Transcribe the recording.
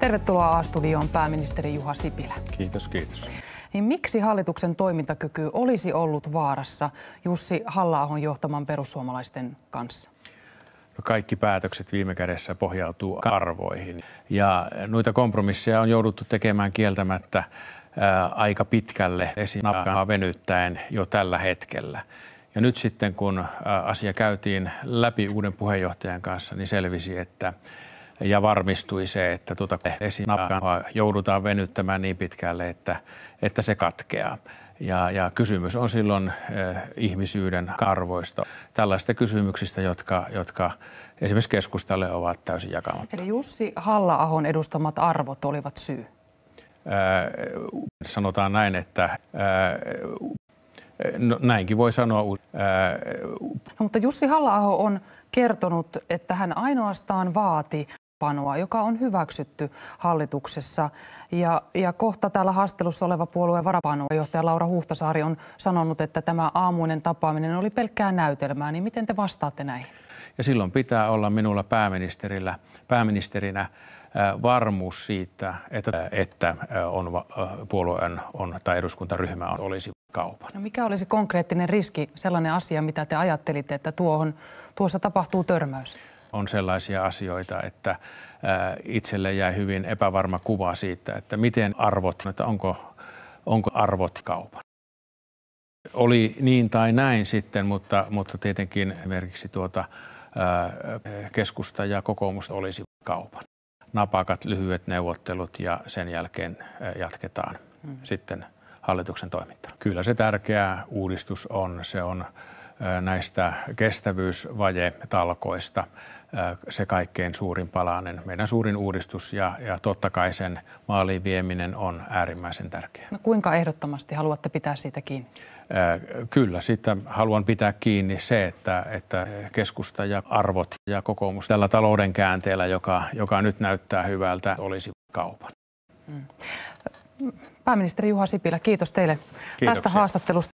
Tervetuloa A-studioon pääministeri Juha Sipilä. Kiitos, kiitos. Niin miksi hallituksen toimintakyky olisi ollut vaarassa Jussi Halla-ahon johtaman perussuomalaisten kanssa? No kaikki päätökset viime kädessä pohjautuu arvoihin. Ja noita kompromisseja on jouduttu tekemään kieltämättä aika pitkälle esinapaa venyttäen jo tällä hetkellä. Ja nyt sitten kun asia käytiin läpi uuden puheenjohtajan kanssa, niin selvisi, ja varmistui se, että esinapaa joudutaan venyttämään niin pitkälle, että se katkeaa. Ja kysymys on silloin ihmisyyden arvoista, tällaista kysymyksistä, jotka esimerkiksi keskustalle ovat täysin jakamatta. Eli Jussi Halla-ahon edustamat arvot olivat syy? Sanotaan näin, että no, näinkin voi sanoa. Mutta Jussi Halla-aho on kertonut, että hän ainoastaan vaati panoa, joka on hyväksytty hallituksessa. Ja kohta täällä haastattelussa oleva puolueen varapuheenjohtaja Laura Huhtasaari on sanonut, että tämä aamuinen tapaaminen oli pelkkää näytelmää. Niin miten te vastaatte näihin? Ja silloin pitää olla minulla pääministerinä varmuus siitä, että puolueen tai eduskuntaryhmä olisi kaupan. No mikä olisi konkreettinen riski, sellainen asia, mitä te ajattelitte, että tuossa tapahtuu törmäys? On sellaisia asioita, että itselle jäi hyvin epävarma kuva siitä, että miten arvot, että onko arvot kaupan. Oli niin tai näin sitten, mutta tietenkin esimerkiksi keskusta ja kokoomus olisi kaupan. Napakat, lyhyet neuvottelut ja sen jälkeen jatketaan sitten hallituksen toimintaa. Kyllä se tärkeä uudistus on. Se on näistä kestävyysvajetalkoista se kaikkein suurin palanen, meidän suurin uudistus ja totta kai sen maaliin vieminen on äärimmäisen tärkeää. No kuinka ehdottomasti haluatte pitää siitä kiinni? Kyllä, siitä haluan pitää kiinni se, että keskusta ja arvot ja kokoomus tällä talouden käänteellä, joka nyt näyttää hyvältä, olisi kaupan. Pääministeri Juha Sipilä, kiitos teille tästä haastattelusta.